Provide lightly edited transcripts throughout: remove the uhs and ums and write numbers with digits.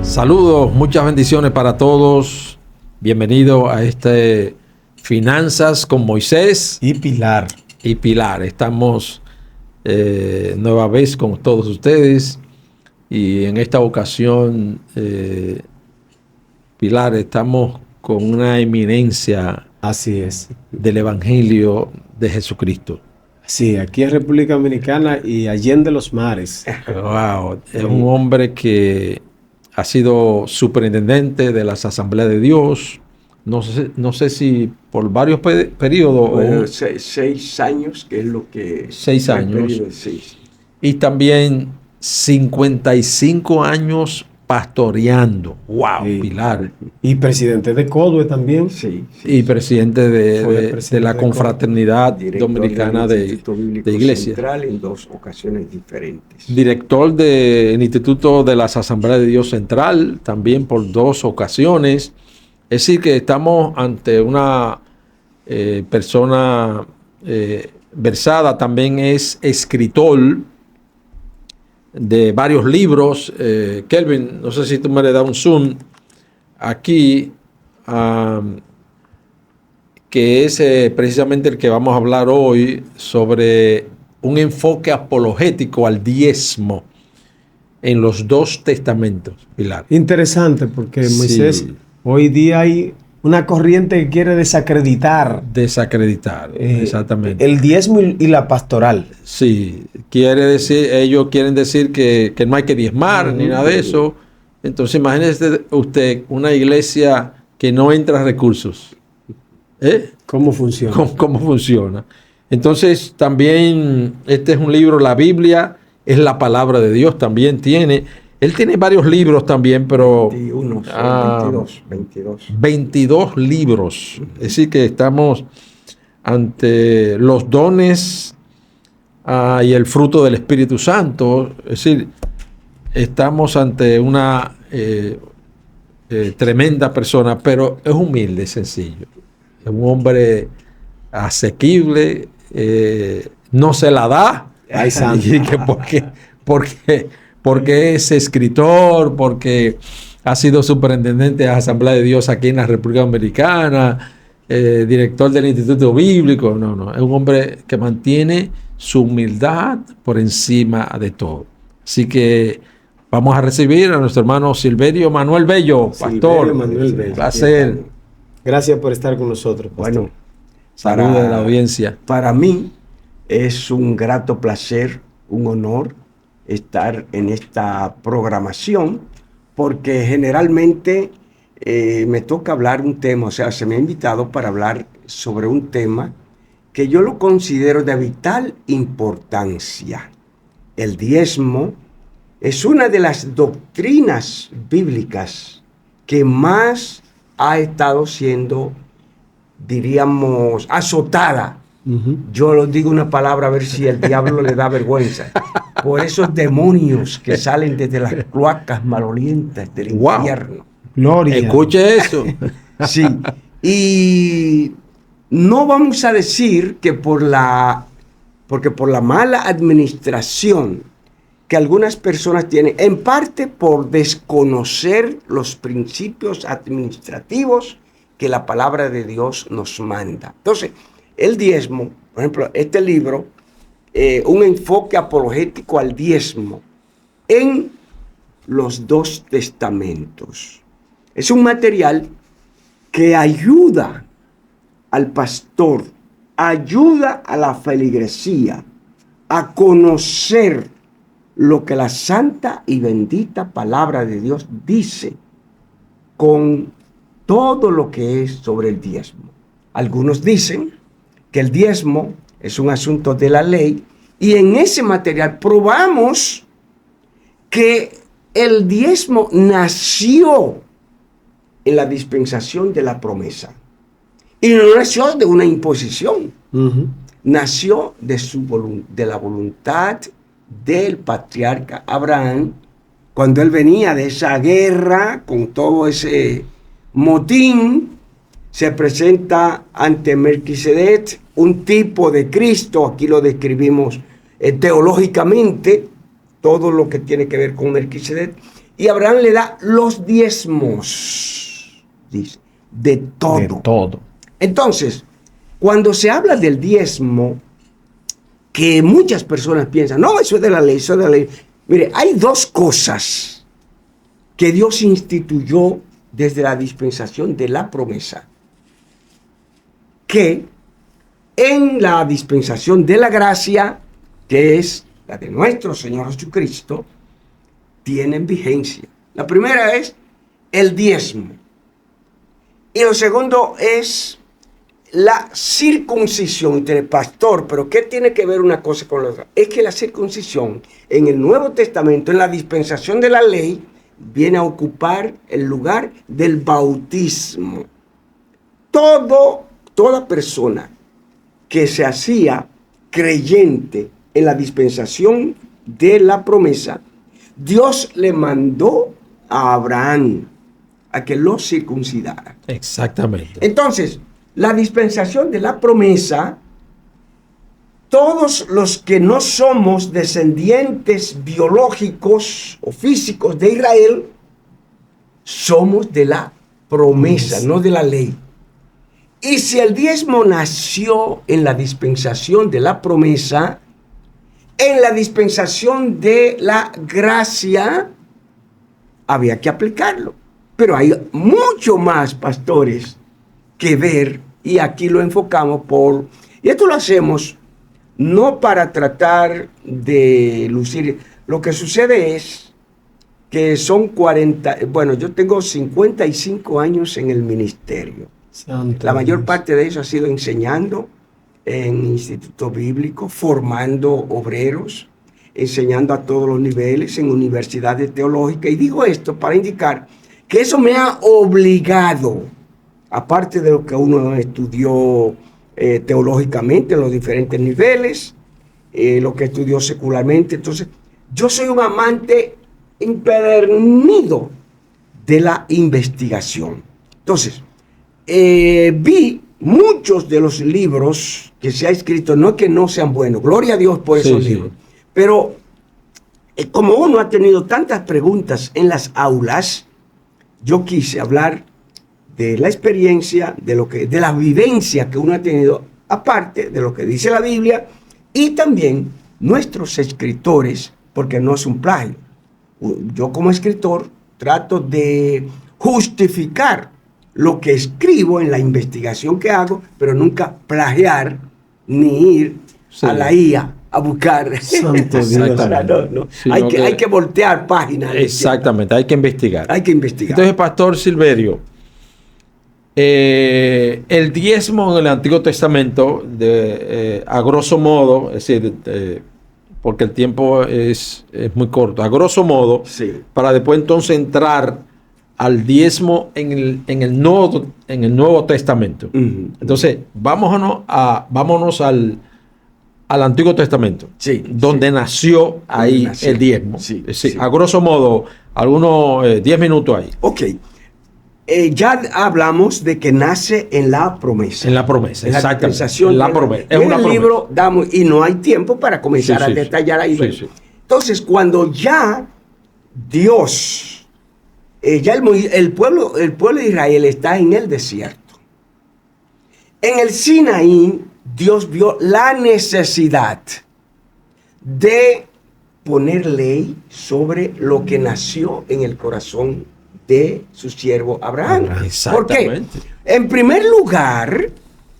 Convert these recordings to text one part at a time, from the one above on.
Saludos, muchas bendiciones para todos. Bienvenido a este Finanzas con Moisés y Pilar. Estamos nueva vez con todos ustedes y en esta ocasión, Pilar, estamos con una eminencia. Así es. Del Evangelio de Jesucristo. Sí, aquí en República Dominicana y allende los mares. Wow, es un hombre que ha sido superintendente de las Asambleas de Dios. No sé si por varios periodos. Bueno, 6 años, que es lo que... 6 años. Y también 55 años pastoreando. Wow, sí. Pilar. Y presidente de CODUE también. Sí. Y presidente de la Confraternidad Dominicana de Iglesias. Central en 2 ocasiones diferentes. Director del Instituto de las Asambleas de Dios Central, también por 2 ocasiones. Es decir, que estamos ante una persona versada, también es escritor de varios libros. Kelvin, no sé si tú me le das un zoom aquí, que es precisamente el que vamos a hablar hoy, sobre un enfoque apologético al diezmo en los 2 testamentos, Pilar. Interesante, porque Moisés, sí. Hoy día hay una corriente que quiere desacreditar. Exactamente. El diezmo y la pastoral. Sí, ellos quieren decir que no hay que diezmar ni nada de eso. Entonces imagínese usted una iglesia que no entra recursos. ¿Cómo funciona? ¿Cómo funciona? Entonces también este es un libro, la Biblia es la palabra de Dios, también él tiene varios libros también, pero 22 libros. Es decir, que estamos ante los dones y el fruto del Espíritu Santo. Es decir, estamos ante una tremenda persona, pero es humilde, sencillo. Es un hombre asequible, no se la da. Ay, santo. Porque es escritor, porque ha sido superintendente de la Asamblea de Dios aquí en la República Dominicana, director del Instituto Bíblico. No, es un hombre que mantiene su humildad por encima de todo. Así que vamos a recibir a nuestro hermano Silverio Manuel Bello, pastor. Manuel Bello. Placer. Gracias por estar con nosotros, pastor. Bueno, saludos de la audiencia. Para mí es un grato placer, un honor estar en esta programación, porque generalmente me toca hablar un tema, o sea, se me ha invitado para hablar sobre un tema que yo lo considero de vital importancia. El diezmo es una de las doctrinas bíblicas que más ha estado siendo, diríamos, azotada. Yo lo digo una palabra a ver si el diablo le da vergüenza. Por esos demonios que salen desde las cloacas malolientas del infierno. Gloria. Escuche eso. Sí. Y no vamos a decir que porque por la mala administración que algunas personas tienen, en parte por desconocer los principios administrativos que la palabra de Dios nos manda. Entonces, el diezmo, por ejemplo, este libro, un enfoque apologético al diezmo en los 2 testamentos. Es un material que ayuda al pastor, ayuda a la feligresía a conocer lo que la santa y bendita palabra de Dios dice con todo lo que es sobre el diezmo. Algunos dicen que el diezmo es un asunto de la ley, y en ese material probamos que el diezmo nació en la dispensación de la promesa. Y no nació de una imposición. Nació de la voluntad del patriarca Abraham, cuando él venía de esa guerra, con todo ese motín, se presenta ante Melquisedec, un tipo de Cristo. Aquí lo describimos teológicamente, todo lo que tiene que ver con Melquisedec. Y Abraham le da los diezmos, dice, de todo. De todo. Entonces, cuando se habla del diezmo, que muchas personas piensan, no, eso es de la ley, eso es de la ley. Mire, hay dos cosas que Dios instituyó desde la dispensación de la promesa, que en la dispensación de la gracia, que es la de nuestro Señor Jesucristo, tienen vigencia. La primera es el diezmo. Y lo segundo es la circuncisión. Pastor, ¿pero qué tiene que ver una cosa con la otra? Es que la circuncisión en el Nuevo Testamento, en la dispensación de la ley, viene a ocupar el lugar del bautismo. Toda persona que se hacía creyente en la dispensación de la promesa, Dios le mandó a Abraham a que lo circuncidara. Exactamente. Entonces, la dispensación de la promesa, todos los que no somos descendientes biológicos o físicos de Israel, somos de la promesa, no de la ley. Y si el diezmo nació en la dispensación de la promesa, en la dispensación de la gracia, había que aplicarlo. Pero hay mucho más, pastores, que ver, y aquí lo enfocamos y esto lo hacemos no para tratar de lucir. Lo que sucede es que son yo tengo 55 años en el ministerio. Santo La mayor Dios. parte de eso ha sido enseñando en instituto bíblico, formando obreros, enseñando a todos los niveles en universidades teológicas. Y digo esto para indicar que eso me ha obligado, aparte de lo que uno estudió teológicamente en los diferentes niveles, lo que estudió secularmente. Entonces, yo soy un amante empedernido de la investigación. Entonces, vi muchos de los libros que se ha escrito, no que no sean buenos, gloria a Dios por esos libros, pero como uno ha tenido tantas preguntas en las aulas, yo quise hablar de la experiencia, de la vivencia que uno ha tenido, aparte de lo que dice la Biblia, y también nuestros escritores, porque no es un plagio. Yo como escritor trato de justificar lo que escribo en la investigación que hago, pero nunca plagiar ni ir a la IA a buscar. Santo Dios. No. Hay que voltear páginas. Exactamente, hay que investigar. Hay que investigar. Entonces, Pastor Silverio, el diezmo en el Antiguo Testamento, a grosso modo, es decir, porque el tiempo es muy corto, a grosso modo, Sí. para después entonces entrar al diezmo en el Nuevo Testamento. Uh-huh. Entonces, vámonos al Antiguo Testamento, Sí, donde nació ahí nació. el diezmo. Sí, Sí, sí. a grosso modo, algunos 10 minutos ahí. Ok. Ya hablamos de que nace en la promesa. En la promesa, En la exactamente. dispensación En la de promesa. En Es una el promesa. libro damos, y no hay tiempo para comenzar a detallar ahí. Sí, sí. Entonces, cuando ya Dios, el pueblo de Israel está en el desierto. En el Sinaí, Dios vio la necesidad de poner ley sobre lo que nació en el corazón de su siervo Abraham. Exactamente. ¿Por qué? En primer lugar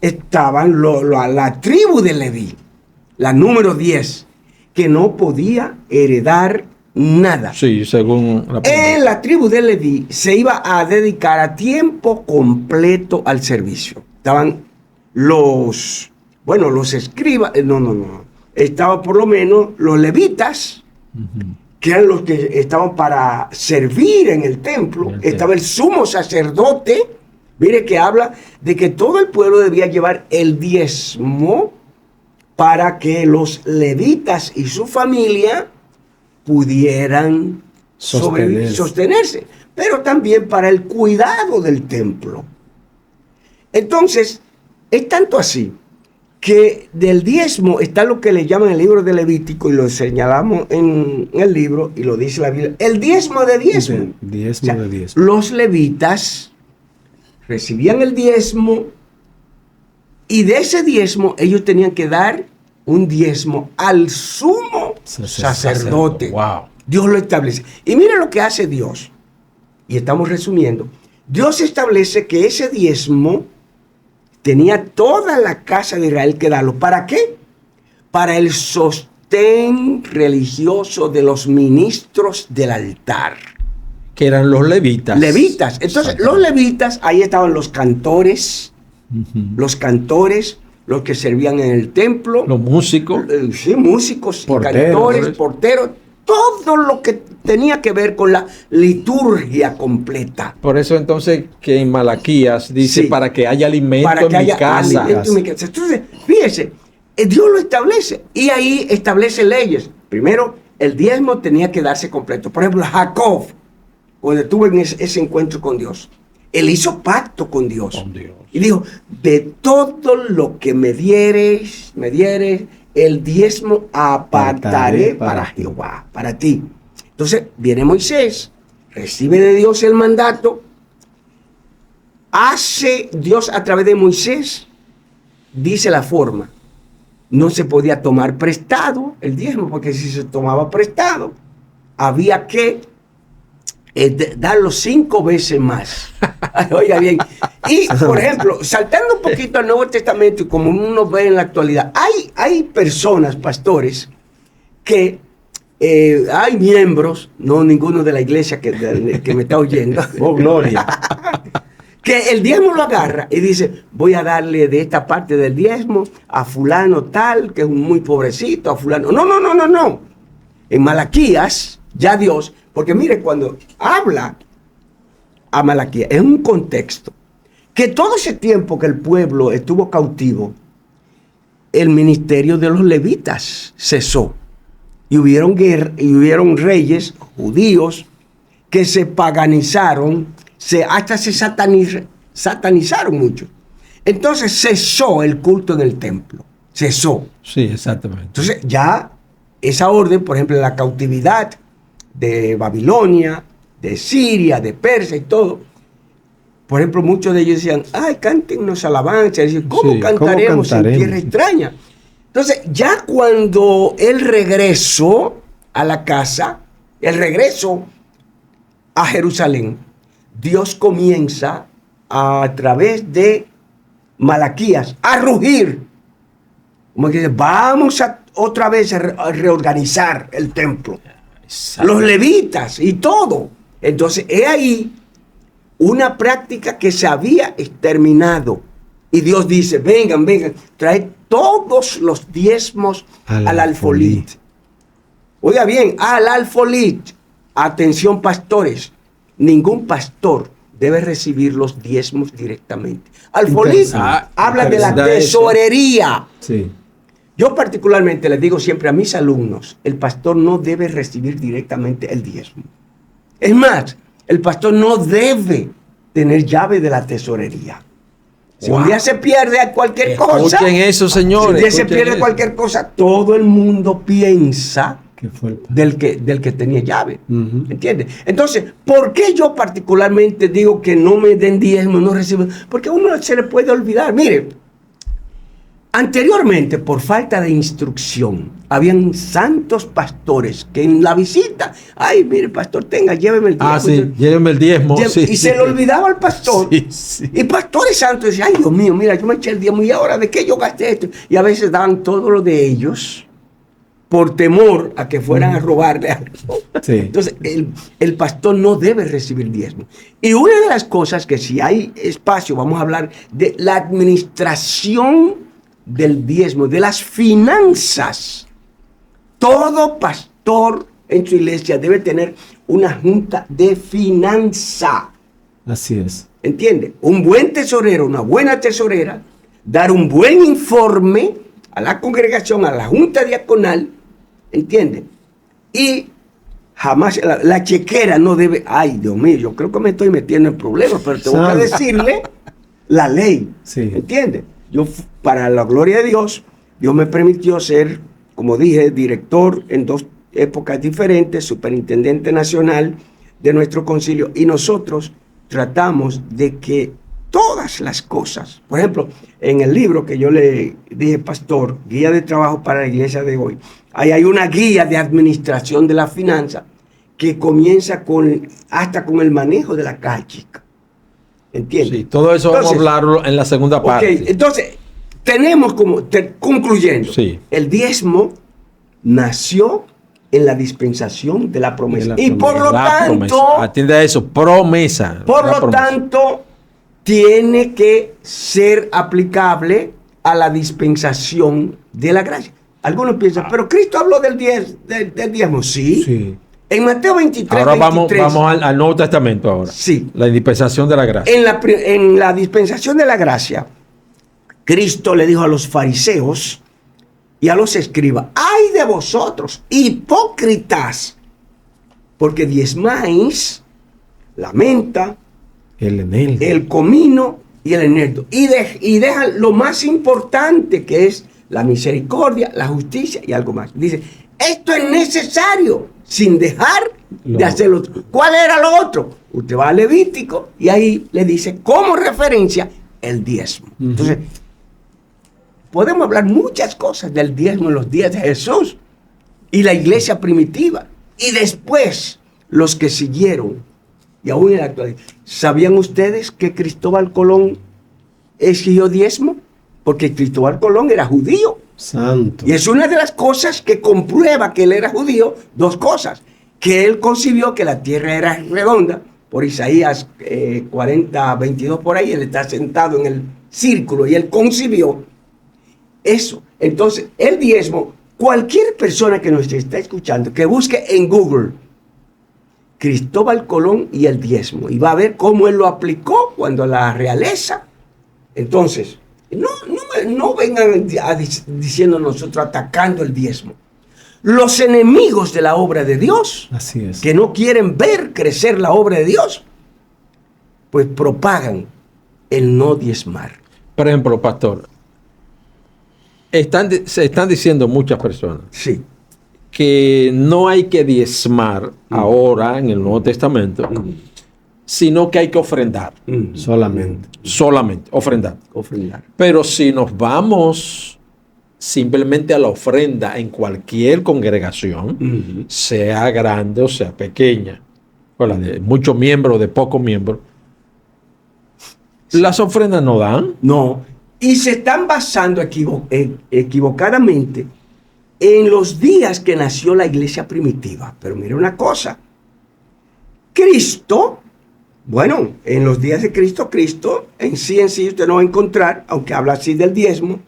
estaban la tribu de Leví, la número 10, que no podía heredar nada. Sí, según la En la tribu de Leví se iba a dedicar a tiempo completo al servicio. Estaban los escribas, no. Estaba por lo menos los levitas, que eran los que estaban para servir en el templo. Estaba el sumo sacerdote. Mire que habla de que todo el pueblo debía llevar el diezmo para que los levitas y su familia pudieran sostenerse, pero también para el cuidado del templo. Entonces, es tanto así que del diezmo está lo que le llaman el libro de Levítico, y lo señalamos en el libro, y lo dice la Biblia, el diezmo de diezmo. Diezmo de diezmo. Los levitas recibían el diezmo, y de ese diezmo ellos tenían que dar un diezmo al sumo sacerdote. Wow. Dios lo establece. Y mire lo que hace Dios. Y estamos resumiendo. Dios establece que ese diezmo tenía toda la casa de Israel que darlo. ¿Para qué? Para el sostén religioso de los ministros del altar. Que eran los levitas. Levitas. Entonces, los levitas, ahí estaban los cantores, los que servían en el templo. Los músicos. Sí, músicos, Porteros. cantores, porteros. Todo lo que tenía que ver con la liturgia completa. Por eso entonces que en Malaquías dice Sí. para que haya alimento Para que en mi haya casa. alimento en mi casa. Entonces, fíjese, Dios lo establece. Y ahí establece leyes. Primero, el diezmo tenía que darse completo. Por ejemplo, Jacob, cuando tuvo ese encuentro con Dios, él hizo pacto con Dios. Con Dios. Y dijo, de todo lo que me dieres, el diezmo apartaré para Jehová, para ti. Entonces viene Moisés, recibe de Dios el mandato, hace Dios a través de Moisés, dice la forma. No se podía tomar prestado el diezmo, porque si se tomaba prestado, había que darlo 5 veces más. Oiga bien. Y, por ejemplo, saltando un poquito al Nuevo Testamento, y como uno ve en la actualidad, hay personas, pastores, que hay miembros, no ninguno de la iglesia que me está oyendo. Oh, gloria. Que el diezmo lo agarra y dice, voy a darle de esta parte del diezmo a fulano tal, que es muy pobrecito, a fulano. No. En Malaquías, ya Dios, porque mire, cuando habla a Malaquías, es un contexto, que todo ese tiempo que el pueblo estuvo cautivo, el ministerio de los levitas cesó. Y hubieron reyes judíos que se paganizaron, hasta se satanizaron mucho. Entonces cesó el culto en el templo. Cesó. Sí, exactamente. Entonces ya esa orden, por ejemplo, en la cautividad de Babilonia, de Siria, de Persia y todo. Por ejemplo, muchos de ellos decían, ay, cántenos alabanzas. Y decían, ¿cómo cantaremos en tierra extraña? Entonces, ya cuando él regresó a la casa, el regreso a Jerusalén, Dios comienza a través de Malaquías a rugir. Como que dice, vamos otra vez a reorganizar el templo. Los levitas y todo. Entonces, he ahí una práctica que se había exterminado. Y Dios dice, vengan, traed todos los diezmos al alfolí. Oiga bien, al alfolí. Atención, pastores. Ningún pastor debe recibir los diezmos directamente. Alfolí habla de la tesorería. Sí. Yo particularmente les digo siempre a mis alumnos, el pastor no debe recibir directamente el diezmo. Es más, el pastor no debe tener llave de la tesorería. Si un día se pierde cualquier cosa, Escuchen eso, señores. si un día se escuchen pierde eso. cualquier cosa, todo el mundo piensa ¿Qué fue el del que tenía llave. ¿Entiendes? Entonces, ¿por qué yo particularmente digo que no me den diezmo, no recibo? Porque a uno se le puede olvidar. Mire, anteriormente, por falta de instrucción, habían santos pastores que en la visita, ay, mire, pastor, lléveme el diezmo. Ah, sí, lléveme el diezmo. Y se le olvidaba al pastor. Sí. Y pastores santos decían, ay, Dios mío, mira, yo me eché el diezmo y ahora de qué yo gasté esto. Y a veces daban todo lo de ellos por temor a que fueran a robarle algo. Sí. Entonces, el pastor no debe recibir diezmo. Y una de las cosas que si hay espacio, vamos a hablar de la administración del diezmo, de las finanzas. Todo pastor en su iglesia debe tener una junta de finanza. Así es. ¿Entiende? Un buen tesorero, una buena tesorera, dar un buen informe a la congregación, a la junta diaconal, ¿entiende? Y jamás la chequera no debe, ay Dios mío, yo creo que me estoy metiendo en problemas, pero tengo que decirle la ley, Sí. ¿entiende? para la gloria de Dios, Dios me permitió ser, como dije, director en 2 épocas diferentes, superintendente nacional de nuestro concilio, y nosotros tratamos de que todas las cosas, por ejemplo, en el libro que yo le dije, pastor, guía de trabajo para la iglesia de hoy, ahí hay una guía de administración de la finanza que comienza hasta con el manejo de la caja chica. ¿Entiendes? Sí, todo eso vamos a hablarlo en la segunda parte. Entonces, tenemos concluyendo, sí, el diezmo nació en la dispensación de la promesa. Y por lo tanto, atiende a eso, promesa. Por lo tanto, tiene que ser aplicable a la dispensación de la gracia. Algunos piensan, pero Cristo habló del diezmo. Sí. En Mateo 23, ahora 23, vamos al Nuevo Testamento ahora. Sí. La dispensación de la gracia. En la dispensación de la gracia, Cristo le dijo a los fariseos y a los escribas: ¡ay de vosotros, hipócritas! Porque diezmáis la menta, el comino y el eneldo. Y dejan lo más importante, que es la misericordia, la justicia y algo más. Dice, esto es necesario, sin dejar de hacer lo otro. ¿Cuál era lo otro? Usted va a Levítico y ahí le dice como referencia el diezmo. Entonces, podemos hablar muchas cosas del diezmo en los días de Jesús y la iglesia primitiva. Y después, los que siguieron, y aún en la actualidad. ¿Sabían ustedes que Cristóbal Colón exigió diezmo? Porque Cristóbal Colón era judío. Santo. Y es una de las cosas que comprueba que él era judío, 2 cosas. Que él concibió que la tierra era redonda, por Isaías 40, 22 por ahí, él está sentado en el círculo y él concibió eso. Entonces, el diezmo, cualquier persona que nos está escuchando, que busque en Google Cristóbal Colón y el diezmo, y va a ver cómo él lo aplicó cuando la realeza. Entonces, no vengan diciendo nosotros atacando el diezmo. Los enemigos de la obra de Dios, así es, que no quieren ver crecer la obra de Dios, pues propagan el no diezmar. Por ejemplo, pastor, se están diciendo muchas personas, sí, que no hay que diezmar ahora en el Nuevo Testamento, sino que hay que ofrendar. Solamente ofrendar. Pero si nos vamos simplemente a la ofrenda en cualquier congregación, sea grande o sea pequeña, o la de muchos miembros o de pocos miembros, las ofrendas no dan. No, y se están basando equivocadamente en los días que nació la iglesia primitiva. Pero mire una cosa, Cristo, bueno, en los días de Cristo en sí usted no va a encontrar, aunque habla así del diezmo,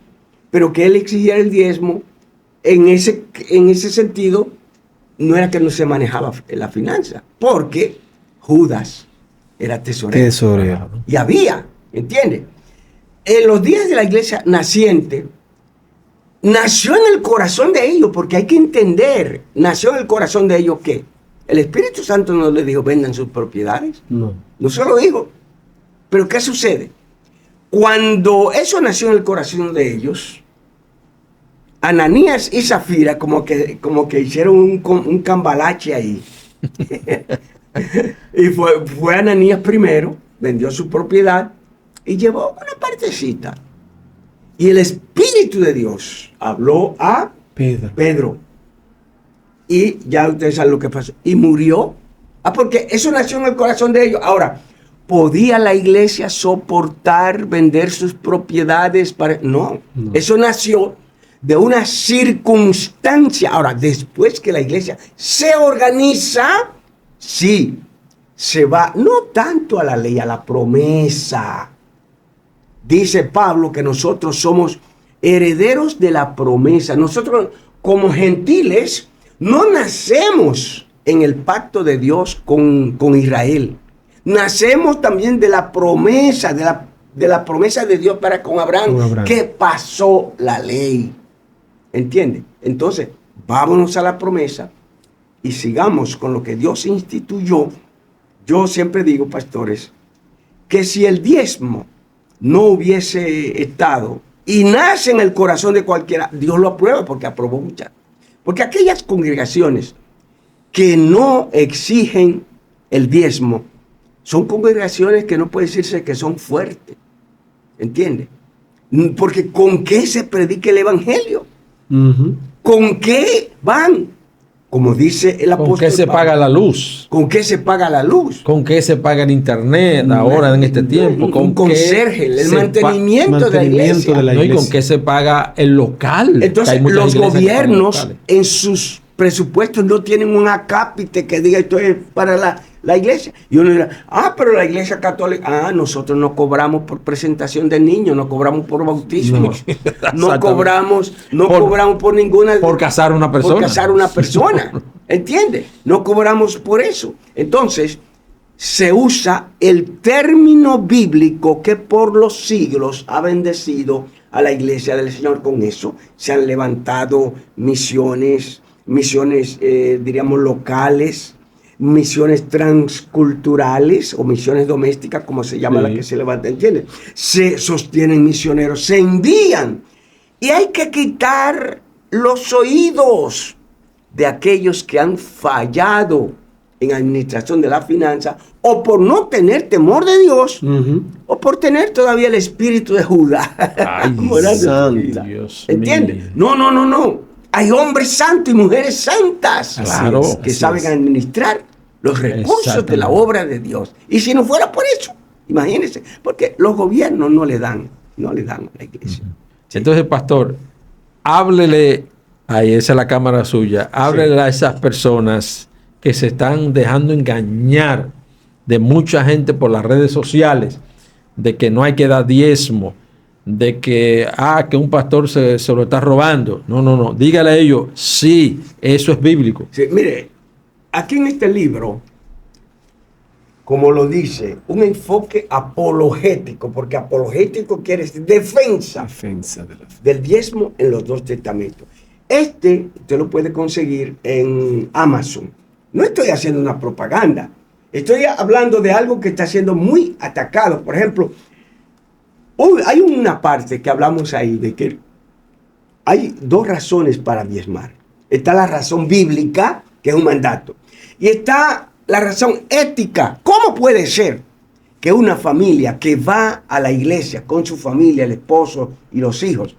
pero que él exigiera el diezmo, en ese sentido, no era que no se manejaba la finanza, porque Judas era tesorero. Y había, ¿entiende? En los días de la iglesia naciente, nació en el corazón de ellos, porque hay que entender, nació en el corazón de ellos que el Espíritu Santo no les dijo, vendan sus propiedades. No se lo dijo. Pero ¿qué sucede? Cuando eso nació en el corazón de ellos, Ananías y Zafira como que hicieron un cambalache ahí. Y fue Ananías primero, vendió su propiedad y llevó una partecita. Y el Espíritu de Dios habló a Pedro. Y ya ustedes saben lo que pasó. Y murió. Porque eso nació en el corazón de ellos. Ahora, ¿podía la iglesia soportar vender sus propiedades? No. Eso nació de una circunstancia. Ahora, después que la iglesia se organiza, sí, se va no tanto a la ley, a la promesa. Dice Pablo que nosotros somos herederos de la promesa. Nosotros, como gentiles, no nacemos en el pacto de Dios con Israel. Nacemos también de la promesa, de la promesa de Dios para con Abraham, que pasó la ley. ¿Entiende? Entonces, vámonos a la promesa y sigamos con lo que Dios instituyó. Yo siempre digo, pastores, que si el diezmo no hubiese estado y nace en el corazón de cualquiera, Dios lo aprueba porque aprobó muchas. Porque aquellas congregaciones que no exigen el diezmo son congregaciones que no puede decirse que son fuertes. ¿Entiendes? Porque ¿con qué se predica el evangelio? ¿Con qué van? Como dice el apóstol ¿Con qué se paga la luz? ¿Con qué se paga la luz? ¿Con qué se paga el internet ahora en este tiempo? Un conserje, el mantenimiento de la iglesia. No, y con qué se paga el local. Entonces, los gobiernos en sus presupuestos no tienen un acápite que diga esto es para la iglesia. Y uno dirá, pero la iglesia católica, nosotros no cobramos por presentación de niños, no cobramos por bautismo, no cobramos por ninguna... Por casar a una persona. Por casar a una persona, ¿entiendes? No cobramos por eso. Entonces, se usa el término bíblico que por los siglos ha bendecido a la iglesia del Señor. Con eso se han levantado misiones, diríamos, locales, misiones transculturales o misiones domésticas, como se llama la que se levanta, ¿entiendes? Se sostienen misioneros, se envían. Y hay que quitar los oídos de aquellos que han fallado en administración de la finanza, o por no tener temor de Dios, o por tener todavía el espíritu de Judá. Ay, Dios ¿entiendes? No. Hay hombres santos y mujeres santas, claro, que saben administrar los recursos de la obra de Dios. Y si no fuera por eso, imagínense, porque los gobiernos no le dan a la iglesia. Entonces, pastor, háblele, ahí esa es la cámara suya, háblele a esas personas que se están dejando engañar de mucha gente por las redes sociales, de que no hay que dar diezmo, de que un pastor se lo está robando. No. Dígale a ellos, sí, eso es bíblico. Sí, mire, aquí en este libro, como lo dice, un enfoque apologético, porque apologético quiere decir defensa del diezmo en los dos testamentos. Usted lo puede conseguir en Amazon. No estoy haciendo una propaganda. Estoy hablando de algo que está siendo muy atacado. Por ejemplo, hay una parte que hablamos ahí de que hay dos razones para diezmar. Está la razón bíblica, que es un mandato. Y está la razón ética. ¿Cómo puede ser que una familia que va a la iglesia con su familia, el esposo y los hijos,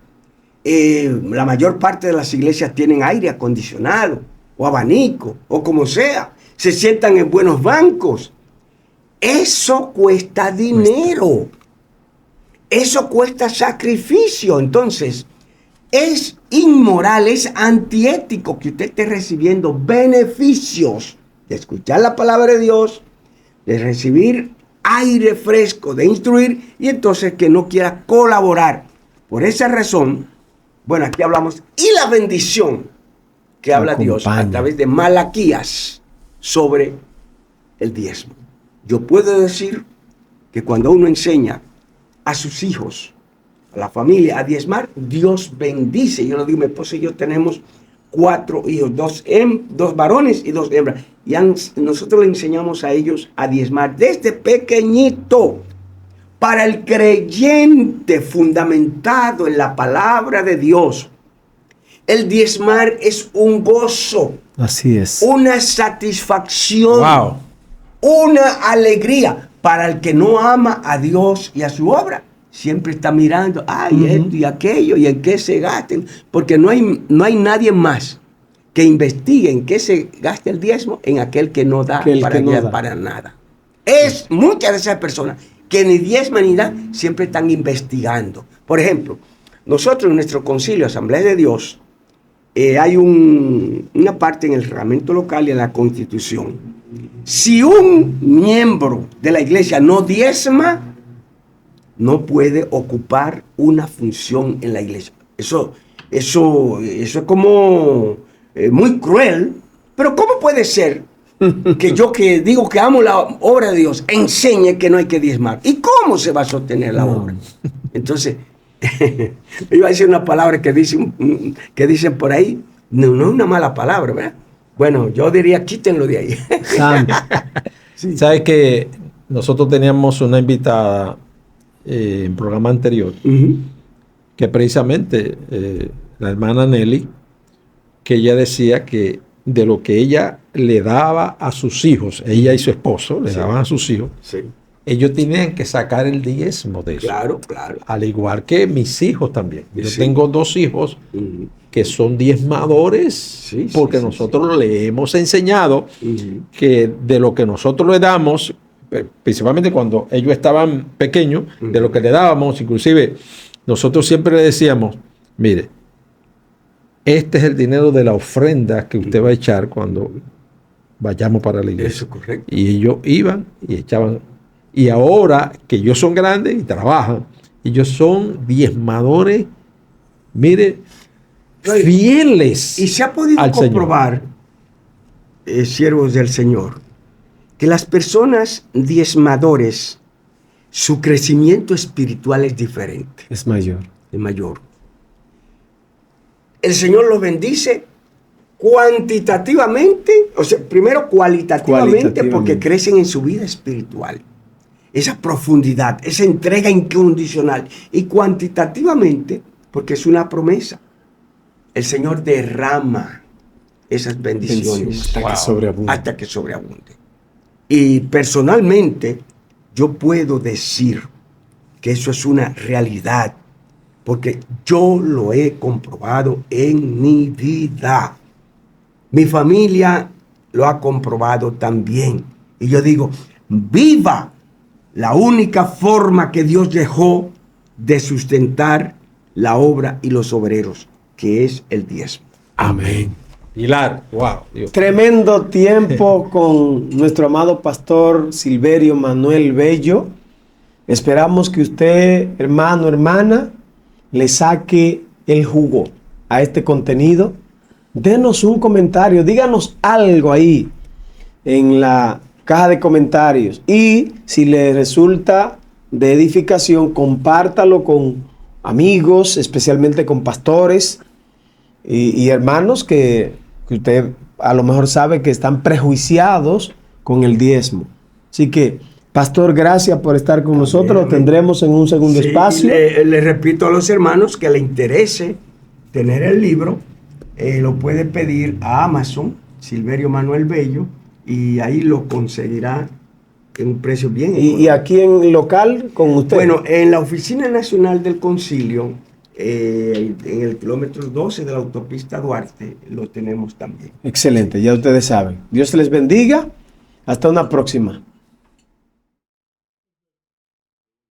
la mayor parte de las iglesias tienen aire acondicionado, o abanico, o como sea, se sientan en buenos bancos? Eso cuesta dinero. Eso cuesta sacrificio. Entonces, es inmoral, es antiético que usted esté recibiendo beneficios de escuchar la palabra de Dios, de recibir aire fresco, de instruir, y entonces que no quiera colaborar. Por esa razón, bueno, aquí hablamos, y la bendición que habla Dios a través de Malaquías sobre el diezmo. Yo puedo decir que cuando uno enseña a sus hijos, a la familia, a diezmar, Dios bendice. Yo lo digo, mi esposa y yo tenemos 4 hijos, 2 varones y 2 hembras. Y nosotros le enseñamos a ellos a diezmar desde pequeñito. Para el creyente fundamentado en la palabra de Dios, el diezmar es un gozo. Así es. Una satisfacción. Wow. Una alegría. Para el que no ama a Dios y a su obra, siempre está mirando, esto y aquello, y en qué se gasten, porque no hay nadie más que investigue en qué se gaste el diezmo en aquel que no da para nada. Es muchas de esas personas que ni diezman ni dan, siempre están investigando. Por ejemplo, nosotros en nuestro concilio, Asamblea de Dios, hay una parte en el reglamento local y en la Constitución. Si un miembro de la iglesia no diezma, no puede ocupar una función en la iglesia. Eso es como muy cruel, pero ¿cómo puede ser que yo, que digo que amo la obra de Dios, enseñe que no hay que diezmar? ¿Y cómo se va a sostener la obra? Entonces, iba a decir una palabra que dicen por ahí, no es una mala palabra, ¿verdad? Bueno, yo diría, quítenlo de ahí. Sí. ¿Sabes que nosotros teníamos una invitada en programa anterior que precisamente la hermana Nelly, que ella decía que de lo que ella le daba a sus hijos, ella y su esposo le daban a sus hijos, ellos tenían que sacar el diezmo de eso. Claro, claro. Al igual que mis hijos también. Yo tengo 2 hijos que son diezmadores, porque nosotros le hemos enseñado que de lo que nosotros le damos, principalmente cuando ellos estaban pequeños, de lo que le dábamos, inclusive nosotros siempre le decíamos, mire, este es el dinero de la ofrenda que usted va a echar cuando vayamos para la iglesia. Eso es correcto. Y ellos iban y echaban. Y ahora que ellos son grandes y trabajan, ellos son diezmadores, mire, fieles. Y se ha podido comprobar, siervos del Señor, que las personas diezmadores, su crecimiento espiritual es diferente. Es mayor. Es mayor. El Señor los bendice cuantitativamente, o sea, primero cualitativamente, porque crecen en su vida espiritual. Esa profundidad, esa entrega incondicional. Y cuantitativamente, porque es una promesa. El Señor derrama esas bendiciones hasta que sobreabunde. Y personalmente, yo puedo decir que eso es una realidad, porque yo lo he comprobado en mi vida. Mi familia lo ha comprobado también. Y yo digo, viva la única forma que Dios dejó de sustentar la obra y los obreros, que es el diezmo. Amén. Pilar, wow. Dios. Tremendo tiempo con nuestro amado pastor Silverio Manuel Bello. Esperamos que usted, hermano, hermana, le saque el jugo a este contenido. Denos un comentario, díganos algo ahí en la caja de comentarios. Y si le resulta de edificación, compártalo con amigos, especialmente con pastores y hermanos que usted a lo mejor sabe que están prejuiciados con el diezmo. Así que, pastor, gracias por estar con nosotros. Lo tendremos en un segundo espacio. Le repito a los hermanos que le interese tener el libro, lo puede pedir a Amazon, Silverio Manuel Bello, y ahí lo conseguirá en un precio bien. ¿Y aquí en local con usted? Bueno, en la Oficina Nacional del Concilio, en el kilómetro 12 de la autopista Duarte, lo tenemos también. Excelente, ya ustedes saben. Dios les bendiga. Hasta una próxima.